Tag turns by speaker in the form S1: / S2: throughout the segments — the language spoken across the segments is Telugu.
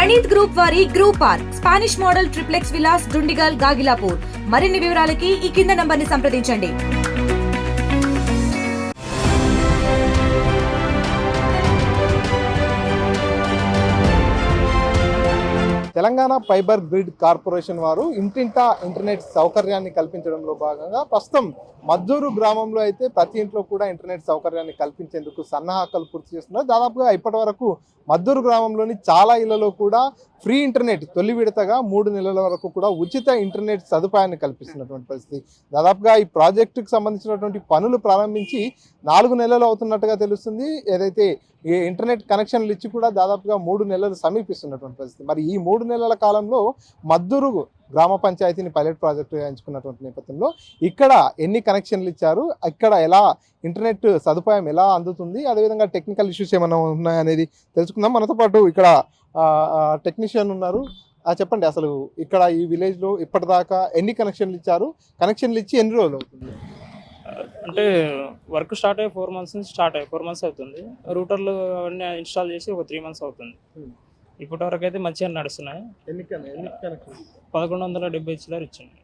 S1: ప్రణీత్ గ్రూప్ వారి group park Spanish model triplex Vilas Dundigal Gagillapur. మరిన్ని వివరాలకి ఈ కింద నంబర్ని సంప్రదించండి.
S2: తెలంగాణ ఫైబర్ గ్రిడ్ కార్పొరేషన్ వారు ఇంటింటా ఇంటర్నెట్ సౌకర్యాన్ని కల్పించడంలో భాగంగా ప్రస్తుతం మద్దూరు గ్రామంలో అయితే ప్రతి ఇంట్లో కూడా ఇంటర్నెట్ సౌకర్యాన్ని కల్పించేందుకు సన్నాహకాలు పూర్తి చేస్తున్నారు. దాదాపుగా ఇప్పటి వరకు మద్దూరు గ్రామంలోని చాలా ఇళ్లలో కూడా ఫ్రీ ఇంటర్నెట్ తొలి విడతగా 3 నెలల వరకు కూడా ఉచిత ఇంటర్నెట్ సదుపాయాన్ని కల్పిస్తున్నటువంటి పరిస్థితి. దాదాపుగా ఈ ప్రాజెక్టుకు సంబంధించినటువంటి పనులు ప్రారంభించి 4 నెలలు అవుతున్నట్టుగా తెలుస్తుంది. ఏదైతే ఈ ఇంటర్నెట్ కనెక్షన్లు ఇచ్చి కూడా దాదాపుగా 3 నెలలు సమీపిస్తున్నటువంటి పరిస్థితి. మరి ఈ 3 నెలల కాలంలో మద్దూరు గ్రామ పంచాయతీని పైలట్ ప్రాజెక్టుగా ఎంచుకున్నటువంటి నేపథ్యంలో ఇక్కడ ఎన్ని కనెక్షన్లు ఇచ్చారు, ఇక్కడ ఎలా ఇంటర్నెట్ సదుపాయం ఎలా అందుతుంది, అదేవిధంగా టెక్నికల్ ఇష్యూస్ ఏమైనా ఉన్నాయనేది తెలుసుకుందాం. మనతో పాటు ఇక్కడ టెక్నీషియన్ ఉన్నారు. చెప్పండి, అసలు ఇక్కడ ఈ విలేజ్లో ఇప్పటిదాకా ఎన్ని కనెక్షన్లు ఇచ్చారు, కనెక్షన్లు ఇచ్చి ఎన్ని రోజులు అవుతుంది?
S3: అంటే వర్క్ స్టార్ట్ అయ్యి 4 మంత్స్ నుంచి 4 మంత్స్ అవుతుంది. రూటర్లు అవన్నీ ఇన్స్టాల్ చేసి ఒక 3 మంత్స్ అవుతుంది. ఇప్పటి వరకు అయితే మంచిగా నడుస్తున్నాయి.
S2: ఎన్ని కనెక్షన్?
S3: 1170 చిల్లర ఇచ్చింది.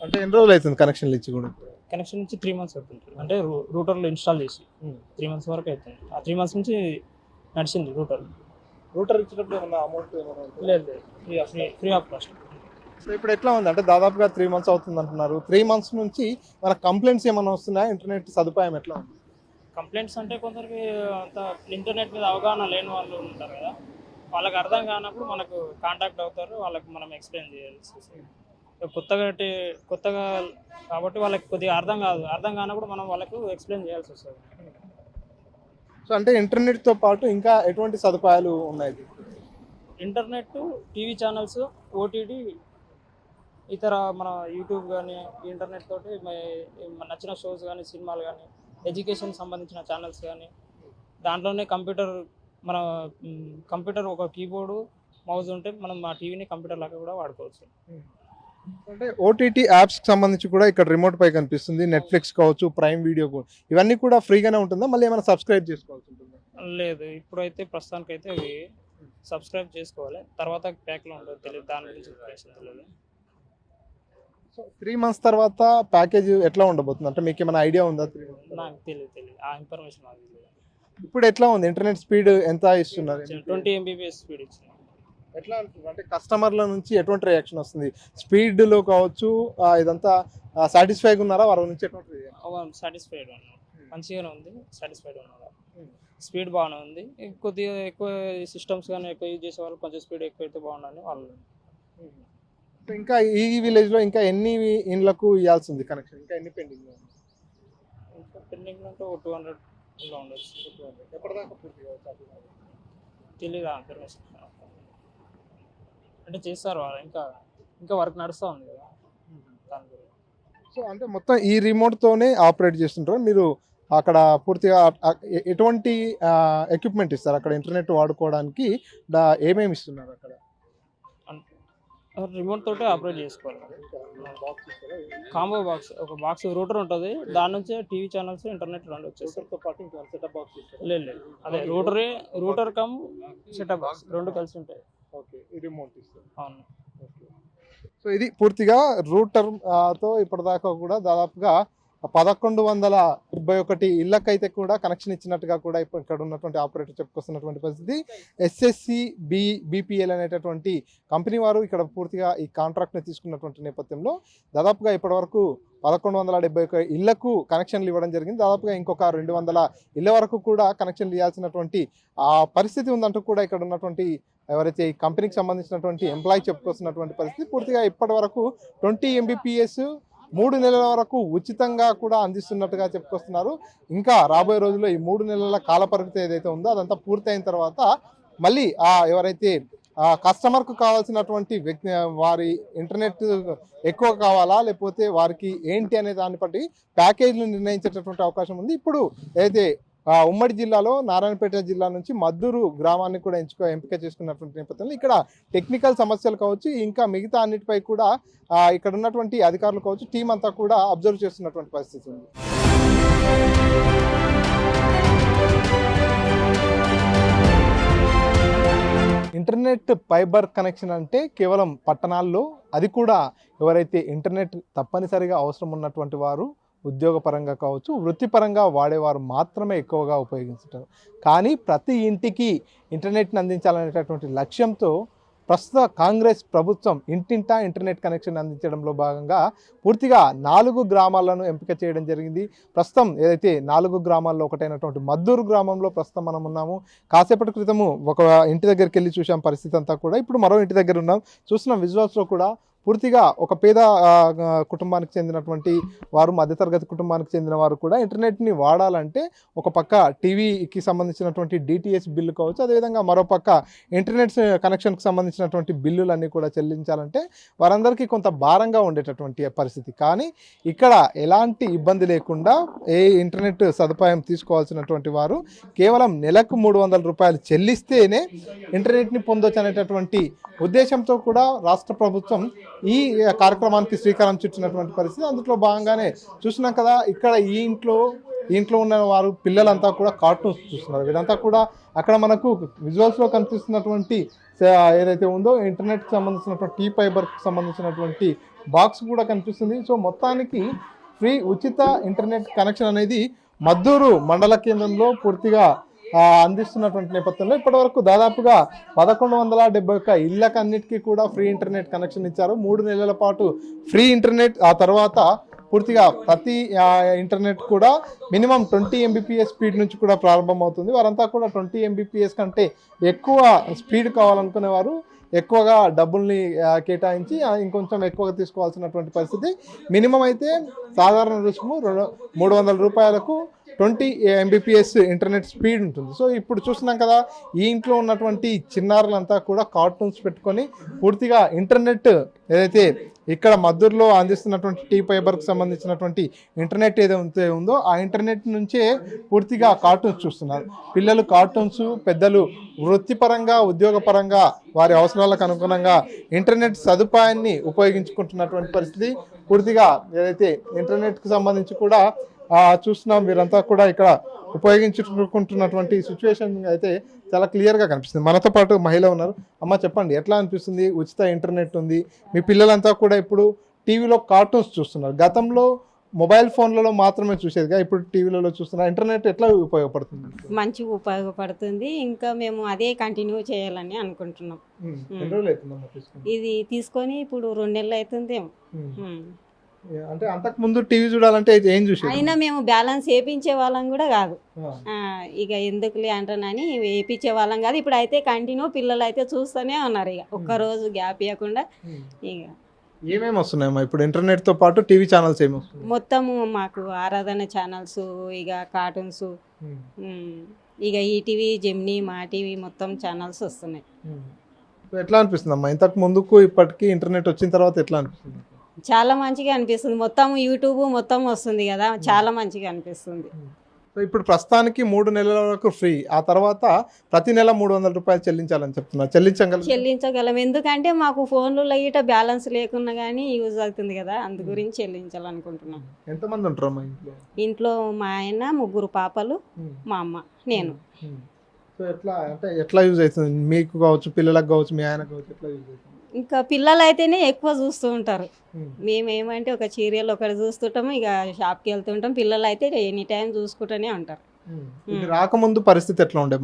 S2: అంటే ఎన్ని రోజులు అవుతుంది కనెక్షన్లు ఇచ్చి? కూడా
S3: కనెక్షన్ నుంచి 3 మంత్స్ అవుతుంది. అంటే రూటర్లు ఇన్స్టాల్ చేసి 3 మంత్స్ వరకు అవుతుంది. ఆ 3 మంత్స్ నుంచి నడిచింది రూటర్
S2: ఇచ్చినప్పుడు ఏమన్నా అమౌంట్
S3: లేదు, ఫ్రీ ఆఫ్ కాస్ట్.
S2: సో ఇప్పుడు ఎట్లా ఉంది అంటే దాదాపుగా 3 మంత్స్ అవుతుంది అంటున్నారు. 3 మంత్స్ నుంచి మన కంప్లైంట్స్ ఏమైనా వస్తున్నాయా? ఇంటర్నెట్ సదుపాయం ఎట్లా ఉంది?
S3: కంప్లైంట్స్ అంటే కొందరికి అంత ఇంటర్నెట్ మీద అవగాహన లేని వాళ్ళు ఉంటారు కదా, వాళ్ళకి అర్థం కానప్పుడు మనకు కాంటాక్ట్ అవుతారు. వాళ్ళకి మనం ఎక్స్ప్లెయిన్ చేయాల్సి వస్తుంది. కొత్తగా కాబట్టి వాళ్ళకి కొద్దిగా అర్థం కానప్పుడు మనం వాళ్ళకు ఎక్స్ప్లెయిన్ చేయాల్సి వస్తుంది.
S2: సో అంటే ఇంటర్నెట్తో పాటు ఇంకా ఎటువంటి సదుపాయాలు ఉన్నాయి?
S3: ఇంటర్నెట్, టీవీ ఛానల్స్, ఓటీటీ, ఇతర మన యూట్యూబ్ కానీ ఇంటర్నెట్ తోటి నచ్చిన షోస్ కానీ, సినిమాలు కానీ, ఎడ్యుకేషన్ సంబంధించిన ఛానల్స్ కానీ, దాంట్లోనే మన కంప్యూటర్ ఒక కీబోర్డు, మౌజ్ ఉంటే మనం మా టీవీని కంప్యూటర్ లాగా కూడా వాడుకోవచ్చు.
S2: అంటే ఓటీటీ యాప్స్కి సంబంధించి కూడా ఇక్కడ రిమోట్ పై కనిపిస్తుంది. నెట్ఫ్లిక్స్ కావచ్చు, ప్రైమ్ వీడియో, ఇవన్నీ కూడా ఫ్రీగానే ఉంటుందా? మళ్ళీ ఏమైనా సబ్స్క్రైబ్ చేసుకోవాల్సి ఉంటుందా?
S3: లేదు, ఇప్పుడైతే ప్రస్తుతానికైతే అవి సబ్స్క్రైబ్ చేసుకోవాలి. తర్వాత ప్యాక్లో ఉండదు, తెలియదు, దాని గురించి తెలియదు.
S2: సో 3 మంత్స్ తర్వాత ప్యాకేజ్ ఎట్లా ఉండబోతుంది అంటే మీకు ఏమైనా ఐడియా ఉందా?
S3: నాకు తెలియదు, ఆ ఇన్ఫర్మేషన్ నాకు తెలియదు.
S2: ఇప్పుడు ఎట్లా ఉంది ఇంటర్నెట్ స్పీడ్ ఎంత ఇస్తున్నారు?
S3: 20 MBPS స్పీడ్ ఇచ్చింది.
S2: ఎట్లా అంటే కస్టమర్ల నుంచి ఎటువంటి రియాక్షన్ వస్తుంది? స్పీడ్లో కావచ్చు, ఇదంతా సాటిస్ఫైగా ఉన్నారా? వారి నుంచి ఎటువంటి
S3: సాటిస్ఫైడ్ ఉన్నారు, మంచిగానే ఉంది, సాటిస్ఫైడ్ ఉన్నారు. స్పీడ్ బాగానే ఉంది. కొద్దిగా ఎక్కువ సిస్టమ్స్ కానీ ఎక్కువ యూజ్ చేసే వాళ్ళు కొంచెం స్పీడ్ ఎక్కువ అయితే బాగుండాలి వాళ్ళు.
S2: ఇంకా ఈ విలేజ్లో ఇంకా ఎన్ని ఇండ్లకు ఇవ్వాల్సి ఉంది కనెక్షన్? ఇంకా ఎన్ని పెండింగ్?
S3: ఇంకా పెండింగ్ అంటే 200 ఉండొచ్చు.
S2: ఎప్పటిదాకా పూర్తి కావచ్చు?
S3: తెలియదు ఇన్ఫర్మేషన్. అంటే చేస్తారు వాళ్ళు, ఇంకా వర్క్ నడుస్తూ ఉంది కదా దాని గురించి.
S2: సో అంటే మొత్తం ఈ రిమోట్తోనే ఆపరేట్ చేస్తుంటారు మీరు? అక్కడ పూర్తిగా ఎటువంటి ఎక్విప్మెంట్ ఇస్తారు అక్కడ ఇంటర్నెట్ వాడుకోవడానికి? ఏమేమి ఇస్తున్నారు అక్కడ?
S3: రిమోట్ తోటే ఆపరేట్ చేసుకోవాలి. కాంబో బాక్స్, ఒక బాక్స్ రూటర్ ఉంటుంది, దాని నుంచే టీవీ ఛానల్స్, ఇంటర్నెట్ రెండు వచ్చేస్తాయి.
S2: సెటప్ బాక్స్
S3: లేదు, అదే రూటర్ కమ్ సెటప్ బాక్స్ రెండు కలిసి ఉంటాయి.
S2: ఓకే, ఈ రిమోట్ ఇస్తారు.
S3: అవును.
S2: సో ఇది పూర్తిగా రూటర్ తో ఇప్పటిదాకా కూడా దాదాపుగా 1171 ఇళ్ళకైతే కూడా కనెక్షన్ ఇచ్చినట్టుగా కూడా ఇప్పుడు ఇక్కడ ఉన్నటువంటి ఆపరేటర్ చెప్పుకొస్తున్నటువంటి పరిస్థితి. SSC BPL అనేటటువంటి కంపెనీ వారు ఇక్కడ పూర్తిగా ఈ కాంట్రాక్ట్ని తీసుకున్నటువంటి నేపథ్యంలో దాదాపుగా ఇప్పటివరకు 1171 ఇళ్లకు కనెక్షన్లు ఇవ్వడం జరిగింది. దాదాపుగా ఇంకొక 200 ఇళ్ల వరకు కూడా కనెక్షన్లు ఇవ్వాల్సినటువంటి పరిస్థితి ఉందంటూ కూడా ఇక్కడ ఉన్నటువంటి ఎవరైతే ఈ కంపెనీకి సంబంధించినటువంటి ఎంప్లాయీ చెప్పుకొస్తున్నటువంటి పరిస్థితి. పూర్తిగా ఇప్పటి వరకు 20 MBPS 3 నెలల వరకు ఉచితంగా కూడా అందిస్తున్నట్టుగా చెప్పుకొస్తున్నారు. ఇంకా రాబోయే రోజుల్లో ఈ 3 నెలల కాల పరిమితి ఏదైతే ఉందో అదంతా పూర్తయిన తర్వాత మళ్ళీ ఎవరైతే కస్టమర్కు కావాల్సినటువంటి వారి ఇంటర్నెట్ ఎక్కువ కావాలా లేకపోతే వారికి ఏంటి అనే దాన్ని బట్టి ప్యాకేజీలు నిర్ణయించేటటువంటి అవకాశం ఉంది. ఇప్పుడు ఏదైతే ఉమ్మడి జిల్లాలో నారాయణపేట జిల్లా నుంచి మద్దూరు గ్రామాన్ని కూడా ఎంపిక చేసుకున్నటువంటి నేపథ్యంలో ఇక్కడ టెక్నికల్ సమస్యలు కావచ్చు, ఇంకా మిగతా అన్నిటిపై కూడా ఇక్కడ ఉన్నటువంటి అధికారులు కావచ్చు, టీం అంతా కూడా అబ్జర్వ్ చేస్తున్నటువంటి పరిస్థితి ఉంది. ఇంటర్నెట్ ఫైబర్ కనెక్షన్ అంటే కేవలం పట్టణాల్లో, అది కూడా ఎవరైతే ఇంటర్నెట్ తప్పనిసరిగా అవసరం ఉన్నటువంటి వారు ఉద్యోగపరంగా కావచ్చు, వృత్తిపరంగా వాడేవారు మాత్రమే ఎక్కువగా ఉపయోగించుతారు. కానీ ప్రతి ఇంటికి ఇంటర్నెట్ని అందించాలనేటటువంటి లక్ష్యంతో ప్రస్తుత కాంగ్రెస్ ప్రభుత్వం ఇంటింటా ఇంటర్నెట్ కనెక్షన్ అందించడంలో భాగంగా పూర్తిగా 4 గ్రామాలను ఎంపిక చేయడం జరిగింది. ప్రస్తుతం ఏదైతే 4 గ్రామాల్లో ఒకటైనటువంటి మద్దూరు గ్రామంలో ప్రస్తుతం మనం ఉన్నాము. కాసేపటి క్రితము ఒక ఇంటి దగ్గరికి వెళ్ళి చూసాం పరిస్థితి అంతా కూడా. ఇప్పుడు మరో ఇంటి దగ్గర ఉన్నాం. చూస్తున్నాం విజువల్స్లో కూడా పూర్తిగా ఒక పేద కుటుంబానికి చెందినటువంటి వారు, మధ్యతరగతి కుటుంబానికి చెందిన వారు కూడా ఇంటర్నెట్ని వాడాలంటే ఒక పక్క టీవీకి సంబంధించినటువంటి డిటిహెచ్ బిల్లు కావచ్చు, అదేవిధంగా మరో పక్క ఇంటర్నెట్ కనెక్షన్కి సంబంధించినటువంటి బిల్లులన్నీ కూడా చెల్లించాలంటే వారందరికీ కొంత భారంగా ఉండేటటువంటి పరిస్థితి. కానీ ఇక్కడ ఎలాంటి ఇబ్బంది లేకుండా ఇంటర్నెట్ సదుపాయం తీసుకోవాల్సినటువంటి వారు కేవలం నెలకు 300 రూపాయలు చెల్లిస్తేనే ఇంటర్నెట్ని పొందొచ్చు అనేటటువంటి ఉద్దేశంతో కూడా రాష్ట్ర ప్రభుత్వం ఈ కార్యక్రమానికి శ్రీకారం చుట్టినటువంటి పరిస్థితి. అందులో భాగంగానే చూసినాం కదా, ఇక్కడ ఈ ఇంట్లో ఉన్న వారు పిల్లలంతా కూడా కార్టూన్స్ చూస్తున్నారు. వీరంతా కూడా అక్కడ మనకు విజువల్స్లో కనిపిస్తున్నటువంటి ఏదైతే ఉందో ఇంటర్నెట్కి సంబంధించినటువంటి టీ ఫైబర్కి సంబంధించినటువంటి బాక్స్ కూడా కనిపిస్తుంది. సో మొత్తానికి ఫ్రీ ఉచిత ఇంటర్నెట్ కనెక్షన్ అనేది మద్దూరు మండల కేంద్రంలో పూర్తిగా అందిస్తున్నటువంటి నేపథ్యంలో ఇప్పటివరకు దాదాపుగా 1171 ఇళ్ళకన్నిటికీ కూడా ఫ్రీ ఇంటర్నెట్ కనెక్షన్ ఇచ్చారు. 3 నెలల పాటు ఫ్రీ ఇంటర్నెట్, ఆ తర్వాత పూర్తిగా ప్రతి ఇంటర్నెట్ కూడా మినిమం 20 MBPS స్పీడ్ నుంచి కూడా ప్రారంభమవుతుంది. వారంతా కూడా 20 MBPS కంటే ఎక్కువ స్పీడ్ కావాలనుకునేవారు ఎక్కువగా డబ్బుల్ని కేటాయించి ఇంకొంచెం ఎక్కువగా తీసుకోవాల్సినటువంటి పరిస్థితి. మినిమం అయితే సాధారణ రుసుము 300 రూపాయలకు 20 MBPS ఇంటర్నెట్ స్పీడ్ ఉంటుంది. సో ఇప్పుడు చూస్తున్నాం కదా, ఈ ఇంట్లో ఉన్నటువంటి చిన్నారులంతా కూడా కార్టూన్స్ పెట్టుకొని పూర్తిగా ఇంటర్నెట్ ఏదైతే ఇక్కడ మద్దూరులో అందిస్తున్నటువంటి టీ ఫైబర్కి సంబంధించినటువంటి ఇంటర్నెట్ ఏదైతే ఉందో ఆ ఇంటర్నెట్ నుంచే పూర్తిగా కార్టూన్స్ చూస్తున్నారు. పిల్లలు కార్టూన్స్, పెద్దలు వృత్తిపరంగా, ఉద్యోగపరంగా వారి అవసరాలకు అనుగుణంగా ఇంటర్నెట్ సదుపాయాన్ని ఉపయోగించుకుంటున్నటువంటి పరిస్థితి. పూర్తిగా ఏదైతే ఇంటర్నెట్కి సంబంధించి కూడా చూస్తున్నాం, వీరంతా కూడా ఇక్కడ ఉపయోగించుకుంటున్నటువంటి సిచ్యువేషన్ అయితే చాలా క్లియర్గా కనిపిస్తుంది. మనతో పాటు మహిళ ఉన్నారు. అమ్మ చెప్పండి, ఎట్లా అనిపిస్తుంది? ఉచిత ఇంటర్నెట్ ఉంది, మీ పిల్లలంతా కూడా ఇప్పుడు టీవీలో కార్టూన్స్ చూస్తున్నారు. గతంలో మొబైల్ ఫోన్లలో మాత్రమే చూసేదిగా, ఇప్పుడు టీవీలలో చూస్తున్నారు. ఇంటర్నెట్ ఎట్లా ఉపయోగపడుతుంది?
S4: మంచిగా ఉపయోగపడుతుంది. ఇంకా మేము అదే కంటిన్యూ చేయాలని అనుకుంటున్నాం. ఇది తీసుకొని ఇప్పుడు 2 నెలలు అవుతుంది.
S2: అంటే అంతకు ముందు టీవీ చూడాలంటే ఏం చూసి
S4: అయినా మేము బ్యాలెన్స్ వేయించే వాళ్ళం కూడా కాదు. ఇక ఎందుకులే అంటానని వేయించే వాళ్ళం కాదు. ఇప్పుడు అయితే కంటిన్యూ పిల్లలు అయితే చూస్తూనే ఉన్నారు. ఇక ఒక్కరోజు గ్యాప్ ఇవ్వకుండా. ఇక
S2: ఏమేమి వస్తున్నాయమ్మా ఇప్పుడు ఇంటర్నెట్ తో పాటు టీవీ ఛానల్స్ ఏమి వస్తున్నాయి?
S4: మొత్తము మాకు ఆరాధన ఛానల్స్, ఇక కార్టూన్స్, ఇక ఈటీవీ, జెమినీ, మా టీవీ మొత్తం ఛానల్స్ వస్తున్నాయి.
S2: ఎట్లా అనిపిస్తుంది అమ్మా ఇంతకు ముందుకు ఇప్పటికి ఇంటర్నెట్ వచ్చిన తర్వాత ఎట్లా అనిపిస్తుంది?
S4: చాలా మంచిగా అనిపిస్తుంది. మొత్తం యూట్యూబ్ మొత్తం వస్తుంది కదా, చాలా మంచిగా అనిపిస్తుంది.
S2: సో ఇప్పుడు ప్రస్తుతానికి 3 నెలల వరకు ఫ్రీ, ఆ తర్వాత ప్రతి నెల 300 రూపాయలు చెల్లించాలని చెప్తున్నారు.
S4: చెల్లించగలం. ఎందుకంటే మాకు ఫోన్లలో గిట్ట బ్యాలెన్స్ లేకున్నా కానీ యూజ్ అవుతుంది కదా, అందు గురించి చెల్లించాలనుకుంటున్నాం.
S2: ఎంతమంది ఉంటారు మా
S4: ఇంట్లో? మా ఆయన, 3 పాపలు, మా అమ్మ, నేను.
S2: సో ఎట్లా యూజ్ అవుతుంది? మీకు కావచ్చు, పిల్లలకు కావచ్చు, మీ ఆయన కావచ్చు, ఎట్లా యూజ్ అవుతుంది?
S4: ఇంకా పిల్లలు అయితేనే ఎక్కువ చూస్తూ ఉంటారు. మేమేమంటే ఒక సీరియల్ ఒకటి చూస్తుంటాము, ఇక షాప్కి వెళ్తుంటాం. పిల్లలు అయితే ఎనీ టైం చూసుకుంటూనే ఉంటారు.
S2: రాకముందు పరిస్థితి ఎట్లా ఉండే?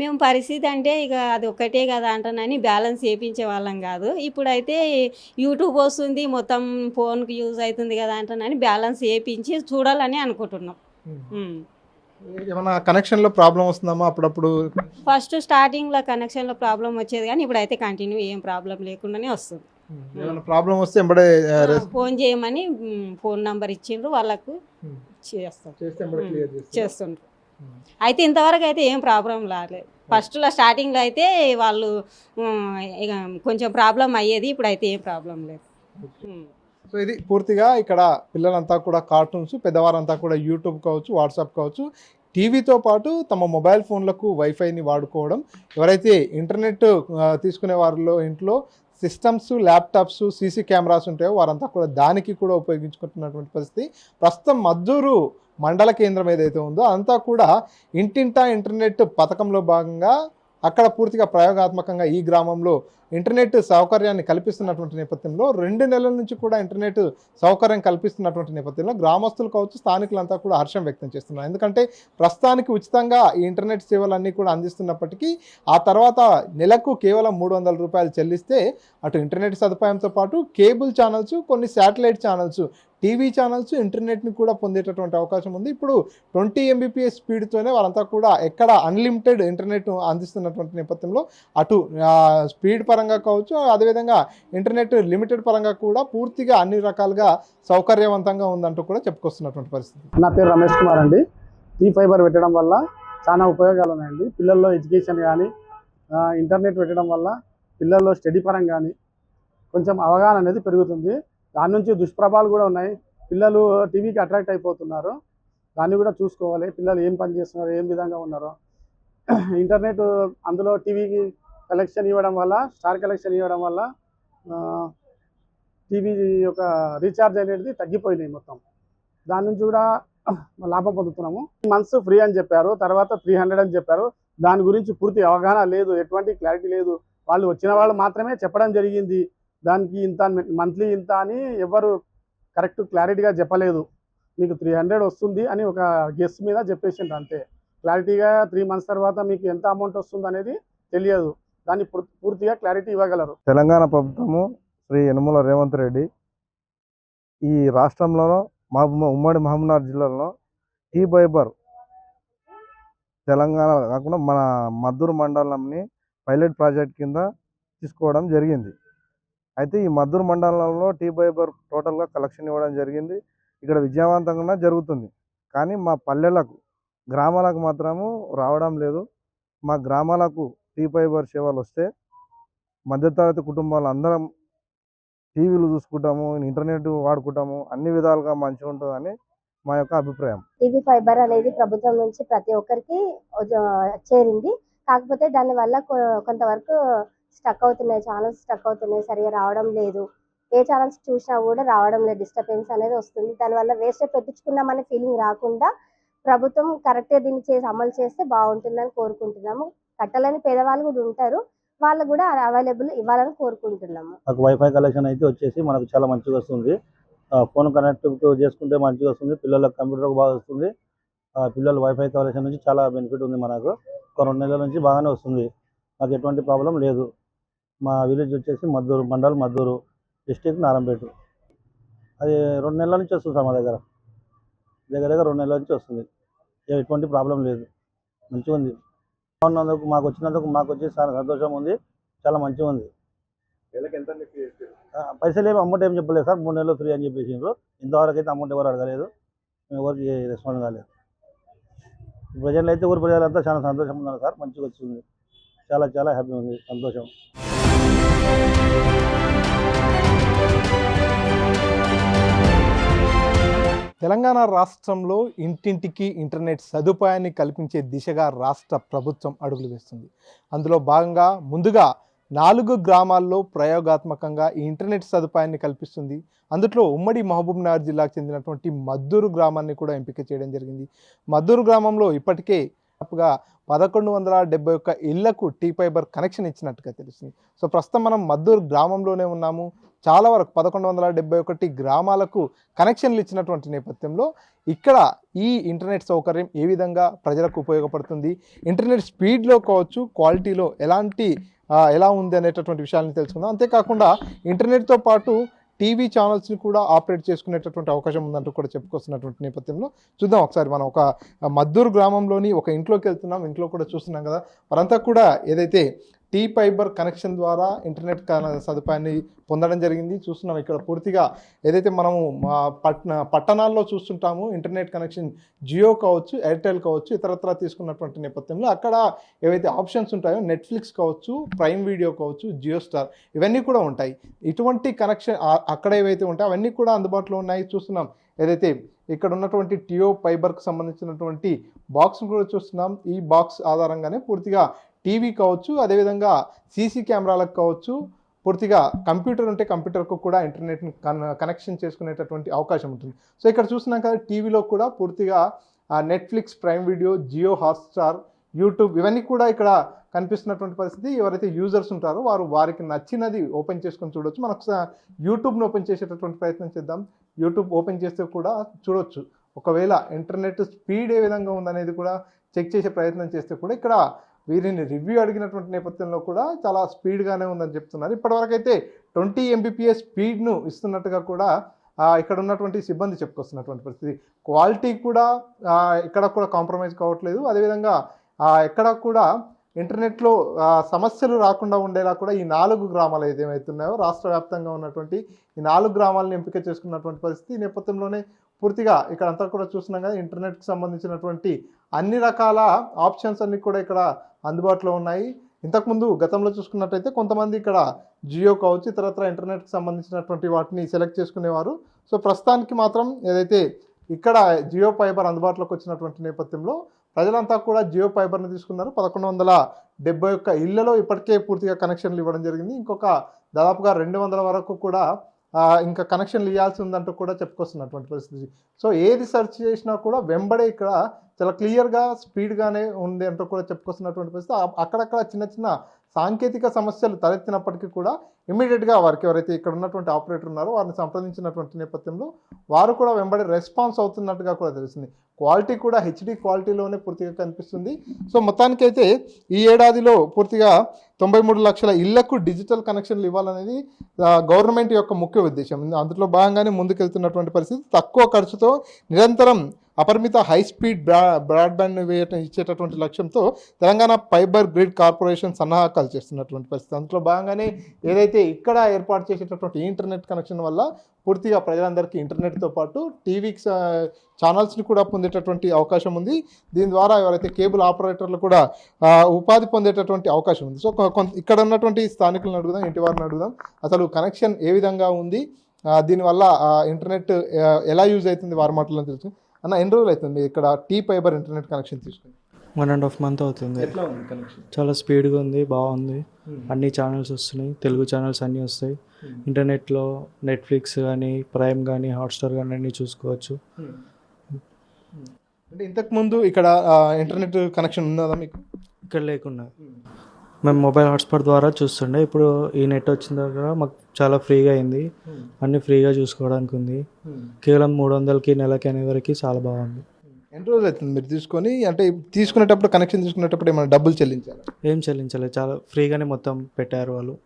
S4: మేము పరిస్థితి అంటే ఇక అది ఒక్కటే కదా అంటానని బ్యాలెన్స్ వేయించే వాళ్ళం కాదు. ఇప్పుడైతే యూట్యూబ్ వస్తుంది, మొత్తం ఫోన్కి యూజ్ అవుతుంది కదా అంటానని బ్యాలెన్స్ వేయించి చూడాలని అనుకుంటున్నాం.
S2: ఏమైనా కనెక్షన్లో ప్రాబ్లం వస్తుందమ్మా అప్పుడప్పుడు?
S4: ఫస్ట్ స్టార్టింగ్లో కనెక్షన్లో ప్రాబ్లం వచ్చేది, కానీ ఇప్పుడైతే కంటిన్యూ ఏం ప్రాబ్లం లేకుండానే వస్తుంది.
S2: ఏమైనా ప్రాబ్లం వస్తే ఎంబడే
S4: ఫోన్ చేయమని ఫోన్ నంబర్ ఇచ్చిండ్రు, వాళ్ళకు చేస్తుండ్రు. అయితే ఇంతవరకు అయితే ఏం ప్రాబ్లం రాలేదు. ఫస్ట్లో స్టార్టింగ్లో అయితే వాళ్ళు ఇక కొంచెం ప్రాబ్లం అయ్యేది, ఇప్పుడు అయితే ఏం ప్రాబ్లం లేదు.
S2: సో ఇది పూర్తిగా ఇక్కడ పిల్లలంతా కూడా కార్టూన్స్, పెద్దవారంతా కూడా యూట్యూబ్ కావచ్చు, వాట్సాప్ కావచ్చు, టీవీతో పాటు తమ మొబైల్ ఫోన్లకు వైఫైని వాడుకోవడం. ఎవరైతే ఇంటర్నెట్ తీసుకునే వారిలో ఇంట్లో సిస్టమ్స్, ల్యాప్టాప్స్, సీసీ కెమెరాస్ ఉంటాయో వారంతా కూడా దానికి కూడా ఉపయోగించుకుంటున్నటువంటి పరిస్థితి. ప్రస్తుతం మద్దూరు మండల కేంద్రం ఏదైతే ఉందో అంతా కూడా ఇంటింటా ఇంటర్నెట్ పథకంలో భాగంగా అక్కడ పూర్తిగా ప్రయోగాత్మకంగా ఈ గ్రామంలో ఇంటర్నెట్ సౌకర్యాన్ని కల్పిస్తున్నటువంటి నేపథ్యంలో 2 నెలల నుంచి కూడా ఇంటర్నెట్ సౌకర్యం కల్పిస్తున్నటువంటి నేపథ్యంలో గ్రామస్తులు కావచ్చు, స్థానికులంతా కూడా హర్షం వ్యక్తం చేస్తున్నారు. ఎందుకంటే ప్రస్తుతానికి ఉచితంగా ఈ ఇంటర్నెట్ సేవలన్నీ కూడా అందిస్తున్నప్పటికీ ఆ తర్వాత నెలకు కేవలం 300 రూపాయలు చెల్లిస్తే అటు ఇంటర్నెట్ సదుపాయంతో పాటు కేబుల్ ఛానల్స్, కొన్ని శాటిలైట్ ఛానల్స్, టీవీ ఛానల్స్, ఇంటర్నెట్ని కూడా పొందేటటువంటి అవకాశం ఉంది. ఇప్పుడు 20 Mbps స్పీడ్తోనే వాళ్ళంతా కూడా ఎక్కడ అన్లిమిటెడ్ ఇంటర్నెట్ అందిస్తున్నటువంటి నేపథ్యంలో అటు స్పీడ్ పరంగా కావచ్చు, అదేవిధంగా ఇంటర్నెట్ లిమిటెడ్ పరంగా కూడా పూర్తిగా అన్ని రకాలుగా సౌకర్యవంతంగా ఉందంటూ కూడా చెప్పుకొస్తున్నటువంటి పరిస్థితి.
S5: నా పేరు రమేష్ కుమార్ అండి. టీ ఫైబర్ పెట్టడం వల్ల చాలా ఉపయోగాలు ఉన్నాయండి. పిల్లల్లో ఎడ్యుకేషన్ కానీ, ఇంటర్నెట్ పెట్టడం వల్ల పిల్లల్లో స్టడీ పరంగా కానీ కొంచెం అవగాహన అనేది పెరుగుతుంది. దాని నుంచి దుష్ప్రభావాలు కూడా ఉన్నాయి. పిల్లలు టీవీకి అట్రాక్ట్ అయిపోతున్నారు. దాన్ని కూడా చూసుకోవాలి. పిల్లలు ఏం పని చేస్తున్నారు, ఏం విధంగా ఉన్నారో. ఇంటర్నెట్ అందులో టీవీకి కలెక్షన్ ఇవ్వడం వల్ల, స్టార్ కలెక్షన్ ఇవ్వడం వల్ల టీవీ యొక్క రీఛార్జ్ అనేది తగ్గిపోయినాయి మొత్తం. దాని నుంచి కూడా లాభం పొందుతున్నాము. మంత్స్ ఫ్రీ అని చెప్పారు, తర్వాత 300 అని చెప్పారు. దాని గురించి పూర్తి అవగాహన లేదు, ఎటువంటి క్లారిటీ లేదు. వాళ్ళు వచ్చిన వాళ్ళు మాత్రమే చెప్పడం జరిగింది. దానికి ఇంత మంత్లీ ఇంత అని ఎవరు కరెక్ట్ క్లారిటీగా చెప్పలేదు. మీకు 300 వస్తుంది అని ఒక గెస్ మీద చెప్పేసిండ్రు అంతే. క్లారిటీగా 3 months తర్వాత మీకు ఎంత అమౌంట్ వస్తుంది అనేది తెలియదు. దాన్ని పూర్తిగా క్లారిటీ ఇవ్వగలరు.
S6: తెలంగాణ ప్రభుత్వము శ్రీ యనమల రేవంత్ రెడ్డి ఈ రాష్ట్రంలో ఉమ్మడి మహబూబ్నగర్ జిల్లాలో టీ ఫైబర్ తెలంగాణ కాకుండా మన మద్దూరు మండలంని పైలట్ ప్రాజెక్ట్ కింద తీసుకోవడం జరిగింది. అయితే ఈ మద్దూరు మండలంలో టీ ఫైబర్ టోటల్గా కలెక్షన్ ఇవ్వడం జరిగింది. ఇక్కడ విజయవంతంగా జరుగుతుంది. కానీ మా పల్లెలకు, గ్రామాలకు మాత్రము రావడం లేదు. మా గ్రామాలకు టీ ఫైబర్ సేవలు వస్తే మధ్యతరగతి కుటుంబాలు అందరం టీవీలు చూసుకుంటాము, ఇంటర్నెట్ వాడుకుంటాము, అన్ని విధాలుగా మంచిగా ఉంటుందని మా యొక్క అభిప్రాయం.
S7: టీవీ ఫైబర్ అనేది ప్రభుత్వం నుంచి ప్రతి ఒక్కరికి చేరింది. కాకపోతే దానివల్ల కొంతవరకు స్టక్ అవుతున్నాయి, ఛానల్స్ స్టక్ అవుతున్నాయి, సరిగా రావడం లేదు. ఏ ఛానల్స్ చూసినా కూడా రావడం లేదు, డిస్టర్బెన్స్ అనేది వస్తుంది. దానివల్ల వేస్ట్ పెట్టించుకున్నామనే ఫీలింగ్ రాకుండా ప్రభుత్వం కరెక్ట్గా దీన్ని అమలు చేస్తే బాగుంటుందని కోరుకుంటున్నాము. కట్టాలని పేదవాళ్ళు కూడా ఉంటారు, వాళ్ళు కూడా అవైలబుల్ ఇవ్వాలని కోరుకుంటున్నాము.
S8: నాకు వైఫై కలెక్షన్ అయితే వచ్చేసి మనకు చాలా మంచిగా వస్తుంది. ఫోన్ కనెక్ట్ చేసుకుంటే మంచిగా వస్తుంది. పిల్లలకు కంప్యూటర్ బాగా వస్తుంది. పిల్లలు వైఫై కలెక్షన్ నుంచి చాలా బెనిఫిట్ ఉంది. మనకు ఒక 2 నెలల నుంచి బాగానే వస్తుంది. నాకు ఎటువంటి ప్రాబ్లం లేదు. మా విలేజ్ వచ్చేసి మద్దూరు మండల్, మద్దూరు డిస్టిక్, నారంపేట. అది 2 నెలల నుంచి వస్తుంది సార్. మా దగ్గర 2 నెలల నుంచి వస్తుంది. ఎటువంటి ప్రాబ్లం లేదు, మంచిగా ఉంది. బాగున్నందుకు, మాకు వచ్చేసి చాలా సంతోషం ఉంది, చాలా మంచిగా ఉంది. పైసలు ఏమి అమౌంట్ ఏం చెప్పలేదు సార్. 3 నెలలు ఫ్రీ అని చెప్పేసిండ్రు. ఇంతవరకు అయితే అమౌంట్ ఎవరు అడగలేదు, ఎవరికి రెస్పాండ్ కాలేదు. ప్రజలు అయితే ఊరు ప్రజలంతా చాలా సంతోషం ఉన్నారు సార్. మంచిగా వచ్చింది, చాలా చాలా హ్యాపీ ఉంది, సంతోషం.
S2: తెలంగాణ రాష్ట్రంలో ఇంటింటికి ఇంటర్నెట్ సదుపాయాన్ని కల్పించే దిశగా రాష్ట్ర ప్రభుత్వం అడుగులు వేస్తుంది. అందులో భాగంగా ముందుగా 4 గ్రామాల్లో ప్రయోగాత్మకంగా ఈ ఇంటర్నెట్ సదుపాయాన్ని కల్పిస్తుంది. అందులో ఉమ్మడి మహబూబ్నగర్ జిల్లాకు చెందినటువంటి మద్దూరు గ్రామాన్ని కూడా ఎంపిక చేయడం జరిగింది. మద్దూరు గ్రామంలో ఇప్పటికే దాదాపుగా 1171 ఇళ్లకు టీ ఫైబర్ కనెక్షన్ ఇచ్చినట్టుగా తెలుస్తుంది. సో ప్రస్తుతం మనం మద్దూరు గ్రామంలోనే ఉన్నాము. చాలా వరకు 1171 గ్రామాలకు కనెక్షన్లు ఇచ్చినటువంటి నేపథ్యంలో ఇక్కడ ఈ ఇంటర్నెట్ సౌకర్యం ఏ విధంగా ప్రజలకు ఉపయోగపడుతుంది, ఇంటర్నెట్ స్పీడ్లో కావచ్చు, క్వాలిటీలో ఎలా ఉంది అనేటటువంటి విషయాలను తెలుసుకుందాం. అంతేకాకుండా ఇంటర్నెట్తో పాటు టీవీ ఛానల్స్ని కూడా ఆపరేట్ చేసుకునేటటువంటి అవకాశం ఉందంటూ కూడా చెప్పుకొస్తున్నటువంటి నేపథ్యంలో చూద్దాం. ఒకసారి మనం ఒక మద్దూరు గ్రామంలోని ఒక ఇంట్లోకి వెళ్తున్నాం. ఇంట్లో కూడా చూస్తున్నాం కదా, వారంతా కూడా ఏదైతే టీ ఫైబర్ కనెక్షన్ ద్వారా ఇంటర్నెట్ సదుపాయాన్ని పొందడం జరిగింది. చూస్తున్నాం ఇక్కడ పూర్తిగా ఏదైతే మనము పట్టణాల్లో చూస్తుంటాము ఇంటర్నెట్ కనెక్షన్ జియో కావచ్చు, ఎయిర్టెల్ కావచ్చు, ఇతరత్రా తీసుకున్నటువంటి నేపథ్యంలో అక్కడ ఏవైతే ఆప్షన్స్ ఉంటాయో నెట్ఫ్లిక్స్ కావచ్చు, ప్రైమ్ వీడియో కావచ్చు, జియో స్టార్ ఇవన్నీ కూడా ఉంటాయి. ఇటువంటి కనెక్షన్ అక్కడ ఏవైతే ఉంటాయో అవన్నీ కూడా అందుబాటులో ఉన్నాయి. చూస్తున్నాం ఏదైతే ఇక్కడ ఉన్నటువంటి టియో ఫైబర్కి సంబంధించినటువంటి బాక్స్ను కూడా చూస్తున్నాం. ఈ బాక్స్ ఆధారంగానే పూర్తిగా టీవీ కావచ్చు, అదేవిధంగా సీసీ కెమెరాలకు కావచ్చు, పూర్తిగా కంప్యూటర్ ఉంటే కంప్యూటర్కు కూడా ఇంటర్నెట్ని కనెక్షన్ చేసుకునేటటువంటి అవకాశం ఉంటుంది. సో ఇక్కడ చూస్తున్నాం కదా, టీవీలో కూడా పూర్తిగా Netflix, prime video, Jio Hotstar, YouTube ఇవన్నీ కూడా ఇక్కడ కనిపిస్తున్నటువంటి పరిస్థితి. ఎవరైతే యూజర్స్ ఉంటారో వారికి నచ్చినది ఓపెన్ చేసుకొని చూడొచ్చు. మనకు యూట్యూబ్ని ఓపెన్ చేసేటటువంటి ప్రయత్నం చేద్దాం. యూట్యూబ్ ఓపెన్ చేస్తే కూడా చూడొచ్చు. ఒకవేళ ఇంటర్నెట్ స్పీడ్ ఏ విధంగా ఉందనేది కూడా చెక్ చేసే ప్రయత్నం చేస్తే కూడా ఇక్కడ వీరిని రివ్యూ అడిగినటువంటి నేపథ్యంలో కూడా చాలా స్పీడ్గానే ఉందని చెప్తున్నారు. ఇప్పటివరకు అయితే 20 Mbps స్పీడ్ను ఇస్తున్నట్టుగా కూడా ఇక్కడ ఉన్నటువంటి సిబ్బంది చెప్పుకొస్తున్నటువంటి పరిస్థితి. క్వాలిటీ కూడా ఇక్కడ కూడా కాంప్రమైజ్ కావట్లేదు. అదేవిధంగా ఎక్కడ కూడా ఇంటర్నెట్లో సమస్యలు రాకుండా ఉండేలా కూడా ఈ 4 గ్రామాలు ఏదైతున్నాయో రాష్ట్ర వ్యాప్తంగా ఉన్నటువంటి ఈ 4 గ్రామాలను ఎంపిక చేసుకున్నటువంటి పరిస్థితి. ఈ నేపథ్యంలోనే పూర్తిగా ఇక్కడ అంతా కూడా చూస్తున్నాం కదా, ఇంటర్నెట్కి సంబంధించినటువంటి అన్ని రకాల ఆప్షన్స్ అన్నీ కూడా ఇక్కడ అందుబాటులో ఉన్నాయి. ఇంతకుముందు గతంలో చూసుకున్నట్టయితే కొంతమంది ఇక్కడ జియో కావచ్చు ఇతరత్ర ఇంటర్నెట్కి సంబంధించినటువంటి వాటిని సెలెక్ట్ చేసుకునేవారు. సో ప్రస్తుతానికి మాత్రం ఏదైతే ఇక్కడ జియో ఫైబర్ అందుబాటులోకి వచ్చినటువంటి నేపథ్యంలో ప్రజలంతా కూడా జియో ఫైబర్ని తీసుకున్నారు. 1171 ఇళ్లలో ఇప్పటికే పూర్తిగా కనెక్షన్లు ఇవ్వడం జరిగింది. ఇంకొక దాదాపుగా 200 వరకు కూడా ఇంకా కనెక్షన్లు ఇవ్వాల్సి ఉందంటూ కూడా చెప్పుకొస్తున్నటువంటి పరిస్థితి. సో ఏది సెర్చ్ చేసినా కూడా వెంబడే ఇక్కడ చాలా క్లియర్గా స్పీడ్గానే ఉంది అంటూ కూడా చెప్పుకొస్తున్నటువంటి పరిస్థితి. అక్కడక్కడ చిన్న చిన్న సాంకేతిక సమస్యలు తలెత్తినప్పటికీ కూడా ఇమీడియట్గా వారికి ఎవరైతే ఇక్కడ ఉన్నటువంటి ఆపరేటర్ ఉన్నారో వారిని సంప్రదించినటువంటి నేపథ్యంలో వారు కూడా వెంబడి రెస్పాన్స్ అవుతున్నట్టుగా కూడా తెలిసింది. క్వాలిటీ కూడా హెచ్డి క్వాలిటీలోనే పూర్తిగా కనిపిస్తుంది. సో మొత్తానికైతే ఈ ఏడాదిలో పూర్తిగా 93 లక్షల ఇళ్లకు డిజిటల్ కనెక్షన్లు ఇవ్వాలనేది గవర్నమెంట్ యొక్క ముఖ్య ఉద్దేశం. అందులో భాగంగానే ముందుకెళ్తున్నటువంటి పరిస్థితి. తక్కువ ఖర్చుతో నిరంతరం అపరిమిత హై స్పీడ్ బ్రాడ్బ్యాండ్ ఇచ్చేటటువంటి లక్ష్యంతో తెలంగాణ ఫైబర్ గ్రిడ్ కార్పొరేషన్ సన్నాహకాలు చేస్తున్నటువంటి పరిస్థితి. అందులో భాగంగానే ఏదైతే ఇక్కడ ఏర్పాటు చేసేటటువంటి ఇంటర్నెట్ కనెక్షన్ వల్ల పూర్తిగా ప్రజలందరికీ ఇంటర్నెట్తో పాటు టీవీ ఛానల్స్ని కూడా పొందేటటువంటి అవకాశం ఉంది. దీని ద్వారా ఎవరైతే కేబుల్ ఆపరేటర్లు కూడా ఉపాధి పొందేటటువంటి అవకాశం ఉంది. సో ఇక్కడ ఉన్నటువంటి స్థానికులను అడుగుదాం, ఇంటి వారిని అడుగుదాం, అసలు కనెక్షన్ ఏ విధంగా ఉంది, దీనివల్ల ఇంటర్నెట్ ఎలా యూజ్ అవుతుంది వారి మాటలను తెలుసు. అన్న, ఎన్ని రోజులు అవుతుంది ఇక్కడ టీ ఫైబర్ ఇంటర్నెట్ కనెక్షన్ తీసుకుని?
S9: 1.5 month అవుతుంది.
S2: ఎట్లా ఉంది కనెక్షన్?
S9: చాలా స్పీడ్గా ఉంది, బాగుంది. అన్ని ఛానల్స్ వస్తున్నాయి, తెలుగు ఛానల్స్ అన్నీ వస్తాయి. ఇంటర్నెట్లో నెట్ఫ్లిక్స్ కానీ, ప్రైమ్ కానీ, హాట్స్టార్ కానీ అన్నీ చూసుకోవచ్చు.
S2: అంటే ఇంతకుముందు ఇక్కడ ఇంటర్నెట్ కనెక్షన్ ఉన్నదా మీకు?
S9: ఇక్కడ లేకుండా మేము మొబైల్ హాట్స్పాట్ ద్వారా చూస్తుండే. ఇప్పుడు ఈ నెట్ వచ్చిన దగ్గర మాకు చాలా ఫ్రీగా అయింది, అన్నీ ఫ్రీగా చూసుకోవడానికి ఉంది. కేవలం 300కి నెలకి అనే వరకు చాలా బాగుంది.
S2: ఎన్ని రోజులు అవుతుంది మీరు తీసుకొని? అంటే తీసుకునేటప్పుడు కనెక్షన్ తీసుకునేటప్పుడు ఏమైనా డబ్బులు చెల్లించాలి?
S9: ఏం చెల్లించలేదు, చాలా ఫ్రీగానే మొత్తం పెట్టారు వాళ్ళు.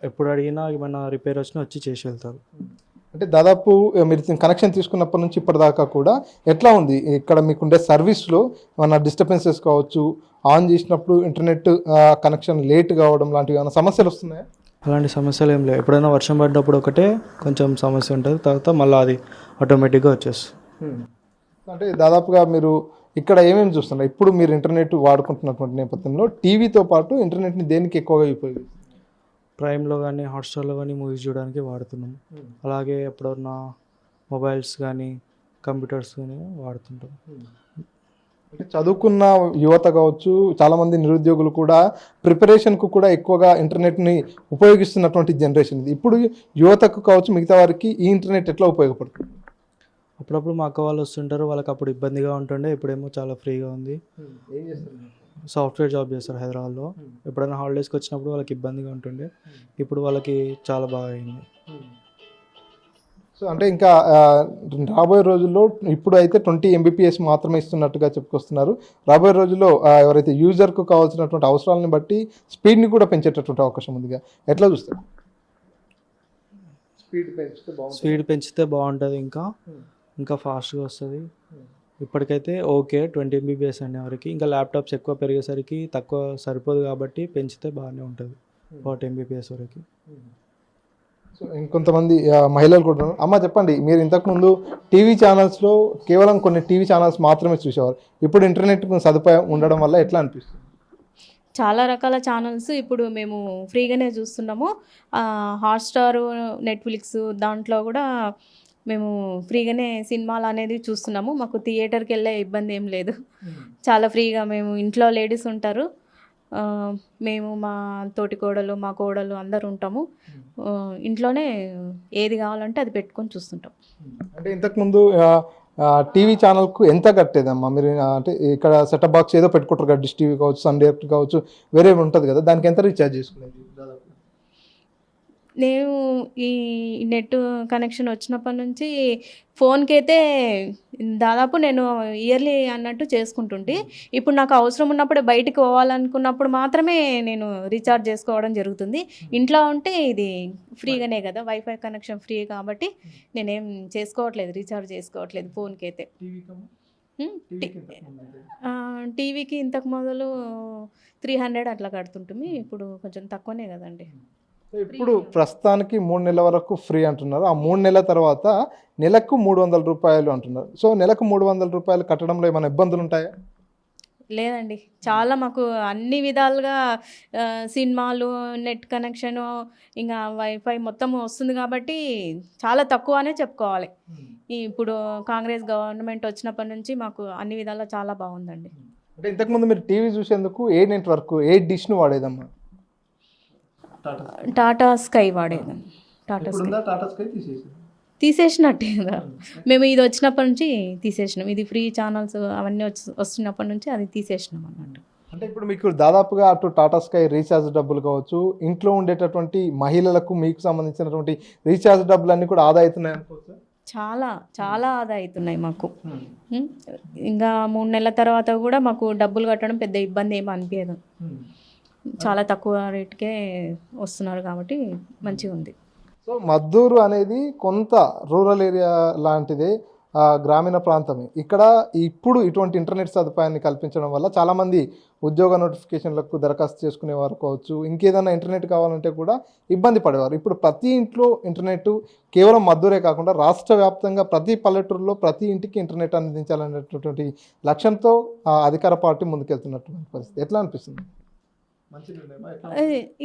S9: ఎప్పుడు అడిగినా ఏమైనా రిపేర్ వచ్చినా వచ్చి చేసి వెళ్తారు.
S2: అంటే దాదాపు మీరు కనెక్షన్ తీసుకున్నప్పటి నుంచి ఇప్పటిదాకా కూడా ఎట్లా ఉంది ఇక్కడ మీకుండే సర్వీస్లో? ఏమైనా డిస్టర్బెన్సెస్ కావచ్చు, ఆన్ చేసినప్పుడు ఇంటర్నెట్ కనెక్షన్ లేట్ కావడం లాంటివి ఏమైనా సమస్యలు వస్తున్నాయా?
S9: అలాంటి సమస్యలు ఏం లేవు. ఎప్పుడైనా వర్షం పడ్డప్పుడు ఒకటే కొంచెం సమస్య ఉంటుంది, తర్వాత మళ్ళీ అది ఆటోమేటిక్గా వచ్చేస్తుంది.
S2: అంటే దాదాపుగా మీరు ఇక్కడ ఏమేమి చూస్తున్నారు? ఇప్పుడు మీరు ఇంటర్నెట్ వాడుకుంటున్నటువంటి నేపథ్యంలో టీవీతో పాటు ఇంటర్నెట్ని దేనికి ఎక్కువగా ఉపయోగిస్తారు?
S9: ప్రైమ్లో కానీ, హాట్స్టార్లో కానీ మూవీస్ చూడడానికి వాడుతున్నాం. అలాగే ఎప్పుడన్నా మొబైల్స్ కానీ, కంప్యూటర్స్ కానీ వాడుతుంటాం.
S2: అంటే చదువుకున్న యువత కావచ్చు, చాలామంది నిరుద్యోగులు కూడా ప్రిపరేషన్కు కూడా ఎక్కువగా ఇంటర్నెట్ని ఉపయోగిస్తున్నటువంటి జనరేషన్ ఇది. ఇప్పుడు యువతకు కావచ్చు, మిగతా వారికి ఈ ఇంటర్నెట్ ఎట్లా ఉపయోగపడుతుంది?
S9: అప్పుడప్పుడు మా అక్క వాళ్ళు వస్తుంటారు, వాళ్ళకి అప్పుడు ఇబ్బందిగా ఉంటుండే, ఇప్పుడేమో చాలా ఫ్రీగా ఉంది. సాఫ్ట్వేర్ జాబ్ చేస్తారు హైదరాబాద్లో. ఎప్పుడైనా హాలిడేస్కి వచ్చినప్పుడు వాళ్ళకి ఇబ్బందిగా ఉంటుండే, ఇప్పుడు వాళ్ళకి చాలా బాగా అయింది.
S2: సో అంటే ఇంకా రాబోయే రోజుల్లో ఇప్పుడు అయితే 20 Mbps మాత్రమే ఇస్తున్నట్టుగా చెప్పుకొస్తున్నారు. రాబోయే రోజుల్లో ఎవరైతే యూజర్కు కావాల్సినటువంటి అవసరాలను బట్టి స్పీడ్ని కూడా పెంచేటటువంటి అవకాశం ఉందిగా, ఎట్లా చూస్తారు?
S9: స్పీడ్ పెంచితే బాగుంటుంది, ఇంకా ఫాస్ట్గా వస్తుంది. ఇప్పటికైతే ఓకే 20 Mbps అనే వరకు. ఇంకా ల్యాప్టాప్స్ ఎక్కువ పెరిగేసరికి తక్కువ సరిపోదు, కాబట్టి పెంచితే బాగానే ఉంటుంది 40 Mbps వరకు.
S2: సో ఇంకొంతమంది మహిళలు కూడా ఉన్నారు. అమ్మ చెప్పండి, మీరు ఇంతకుముందు టీవీ ఛానల్స్లో కేవలం కొన్ని టీవీ ఛానల్స్ మాత్రమే చూసేవారు, ఇప్పుడు ఇంటర్నెట్ సదుపాయం ఉండడం వల్ల ఎట్లా అనిపిస్తుంది?
S10: చాలా రకాల ఛానల్స్ ఇప్పుడు మేము ఫ్రీగానే చూస్తున్నాము. హాట్స్టార్, నెట్ఫ్లిక్స్ దాంట్లో కూడా మేము ఫ్రీగానే సినిమాలు అనేది చూస్తున్నాము. మాకు థియేటర్కి వెళ్ళే ఇబ్బంది ఏం లేదు, చాలా ఫ్రీగా. మేము ఇంట్లో లేడీస్ ఉంటారు, మేము మా తోటి కోడలు, మా కోడలు అందరు ఉంటాము. ఇంట్లోనే ఏది కావాలంటే అది పెట్టుకొని చూస్తుంటాం.
S2: అంటే ఇంతకుముందు టీవీ ఛానల్కు ఎంత కట్టేదమ్మా మీరు? అంటే ఇక్కడ సెటప్ బాక్స్ ఏదో పెట్టుకుంటారు కదా, డిష్ టీవీ కావచ్చు, సన్ డైరెక్ట్ కావచ్చు, వేరే ఉంటుంది కదా, దానికి ఎంత రీఛార్జ్ చేసుకునేది దాదాపు?
S10: నేను ఈ నెట్ కనెక్షన్ వచ్చినప్పటి నుంచి ఫోన్కి అయితే దాదాపు నేను ఇయర్లీ అన్నట్టు చేసుకుంటుంటే, ఇప్పుడు నాకు అవసరం ఉన్నప్పుడే బయటికి పోవాలనుకున్నప్పుడు మాత్రమే నేను రీఛార్జ్ చేసుకోవడం జరుగుతుంది. ఇంట్లో ఉంటే ఇది ఫ్రీగానే కదా, వైఫై కనెక్షన్ ఫ్రీ కాబట్టి నేనేం చేసుకోవట్లేదు, రీఛార్జ్ చేసుకోవట్లేదు ఫోన్కి అయితే. టీవీకి ఇంతకు మొదలు 300 అట్లా కడుతుంటుంది, ఇప్పుడు కొంచెం తక్కువనే కదండి.
S2: ఇప్పుడు ప్రస్తుతానికి 3 నెలల వరకు ఫ్రీ అంటున్నారు. ఆ 3 నెలల తర్వాత నెలకు 300 రూపాయలు అంటున్నారు. సో నెలకు 300 రూపాయలు కట్టడంలో ఏమైనా ఇబ్బందులు ఉంటాయా?
S10: లేదండి, చాలా మాకు అన్ని విధాలుగా సినిమాలు, నెట్ కనెక్షను, ఇంకా వైఫై మొత్తం వస్తుంది కాబట్టి చాలా తక్కువ అనే చెప్పుకోవాలి. ఇప్పుడు కాంగ్రెస్ గవర్నమెంట్ వచ్చినప్పటి నుంచి మాకు అన్ని విధాలా చాలా బాగుందండి.
S2: అంటే ఇంతకుముందు మీరు టీవీ చూసేందుకు ఏ నెట్వర్క్, ఏ డిష్ను వాడేదమ్మా?
S10: టాటా స్కై వాడేదాన్ని. టాటా స్కై తీసేసినట్టే కదా, మేము ఇది వచ్చినప్పటి నుంచి తీసేసినాం. ఇది ఫ్రీ ఛానల్స్ అవన్నీ వస్తున్నప్పటి నుంచి అది తీసేసినాం అన్నట్టు.
S2: అంటే ఇప్పుడు మీకు దాదాపుగా అటు టాటా స్కై రీఛార్జ్ డబ్బులు కావచ్చు, ఇంట్లో ఉండేటటువంటి మహిళలకు మీకు సంబంధించినటువంటి రీఛార్జ్ డబ్బులు అన్నీ కూడా ఆదా అవుతున్నాయి అనుకోవచ్చు.
S10: చాలా చాలా ఆదా అవుతున్నాయి మాకు. ఇంకా 3 నెలల తర్వాత కూడా మాకు డబ్బులు కట్టడం పెద్ద ఇబ్బంది ఏమీ అనిపించదు. చాలా తక్కువ రేటుకే వస్తున్నారు కాబట్టి మంచిగా ఉంది.
S2: సో మద్దూరు అనేది కొంత రూరల్ ఏరియా లాంటిదే, గ్రామీణ ప్రాంతమే. ఇక్కడ ఇప్పుడు ఇటువంటి ఇంటర్నెట్ సదుపాయాన్ని కల్పించడం వల్ల చాలామంది ఉద్యోగ నోటిఫికేషన్లకు దరఖాస్తు చేసుకునేవారు కావచ్చు, ఇంకేదైనా ఇంటర్నెట్ కావాలంటే కూడా ఇబ్బంది పడేవారు. ఇప్పుడు ప్రతి ఇంట్లో ఇంటర్నెట్, కేవలం మద్దూరే కాకుండా రాష్ట్ర వ్యాప్తంగా ప్రతి పల్లెటూరులో ప్రతి ఇంటికి ఇంటర్నెట్ అందించాలనేటటువంటి లక్ష్యంతో అధికార పార్టీ ముందుకెళ్తున్నటువంటి పరిస్థితి. ఎట్లా అనిపిస్తుంది?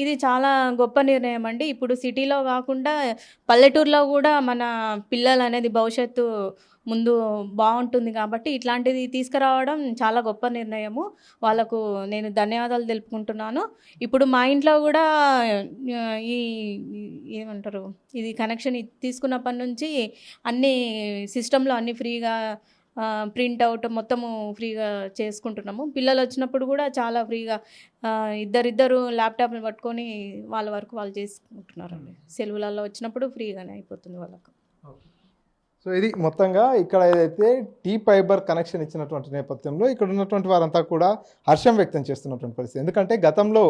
S10: ఇది చాలా గొప్ప నిర్ణయం అండి. ఇప్పుడు సిటీలో కాకుండా పల్లెటూరులో కూడా మన పిల్లలు అనేది భవిష్యత్తు ముందు బాగుంటుంది కాబట్టి ఇట్లాంటిది తీసుకురావడం చాలా గొప్ప నిర్ణయము. వాళ్ళకు నేను ధన్యవాదాలు తెలుపుకుంటున్నాను. ఇప్పుడు మా ఇంట్లో కూడా ఈ ఏమంటారు, ఇది కనెక్షన్ తీసుకున్నప్పటి నుంచి అన్ని సిస్టంలో అన్ని ఫ్రీగా ప్రింట్అవుట్ మొత్తము ఫ్రీగా చేసుకుంటున్నాము. పిల్లలు వచ్చినప్పుడు కూడా చాలా ఫ్రీగా ఇద్దరు ల్యాప్టాప్ని పట్టుకొని వాళ్ళ వరకు వాళ్ళు చేసుకుంటున్నారండి. సెలవులలో వచ్చినప్పుడు ఫ్రీగానే అయిపోతుంది వాళ్ళకు.
S2: సో ఇది మొత్తంగా ఇక్కడ ఏదైతే టీ ఫైబర్ కనెక్షన్ ఇచ్చినటువంటి నేపథ్యంలో ఇక్కడ ఉన్నటువంటి వారంతా కూడా హర్షం వ్యక్తం చేస్తున్నటువంటి పరిస్థితి. ఎందుకంటే గతంలో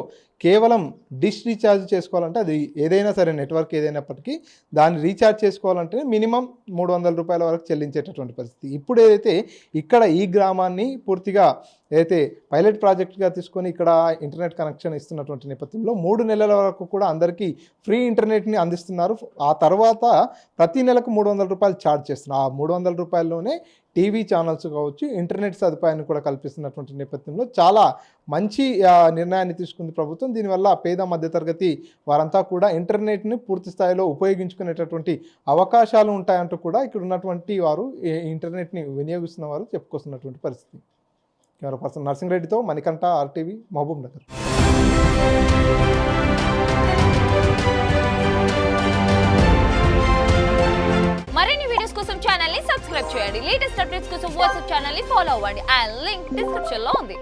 S2: కేవలం డిష్ రీఛార్జ్ చేసుకోవాలంటే అది ఏదైనా సరే నెట్వర్క్ ఏదైనప్పటికీ దాన్ని రీఛార్జ్ చేసుకోవాలంటే మినిమం 300 రూపాయల వరకు చెల్లించేటటువంటి పరిస్థితి. ఇప్పుడు ఏదైతే ఇక్కడ ఈ గ్రామాన్ని పూర్తిగా ఏదైతే పైలట్ ప్రాజెక్ట్గా తీసుకొని ఇక్కడ ఇంటర్నెట్ కనెక్షన్ ఇస్తున్నటువంటి నేపథ్యంలో 3 నెలల వరకు కూడా అందరికీ ఫ్రీ ఇంటర్నెట్ని అందిస్తున్నారు. ఆ తర్వాత ప్రతి నెలకు 300 రూపాయలు ఛార్జ్ చేస్తున్నారు. ఆ 300 రూపాయల్లోనే టీవీ ఛానల్స్ కావచ్చు, ఇంటర్నెట్ సదుపాయాన్ని కూడా కల్పిస్తున్నటువంటి నేపథ్యంలో చాలా మంచి నిర్ణయాన్ని తీసుకుంది ప్రభుత్వం. దీనివల్ల పేద మధ్యతరగతి వారంతా కూడా ఇంటర్నెట్ని పూర్తి స్థాయిలో ఉపయోగించుకునేటటువంటి అవకాశాలు ఉంటాయంటూ కూడా ఇక్కడ ఉన్నటువంటి వారు ఇంటర్నెట్ని వినియోగిస్తున్న వారు చెప్పుకొస్తున్నటువంటి పరిస్థితి. కెమెరా పర్సన్ నర్సింగ్ రెడ్డితో మణికంఠ, RTV, మహబూబ్ నగర్.
S11: మరిన్ని వీడియోస్ కోసం ఛానల్ ని సబ్స్క్రైబ్ చేయండి. లేటెస్ట్ అప్డేట్స్ కోసం వాట్సాప్ ఛానల్ ని ఫాలో అవ్వండి. ఆ లింక్ డిస్క్రిప్షన్ లో ఉంది.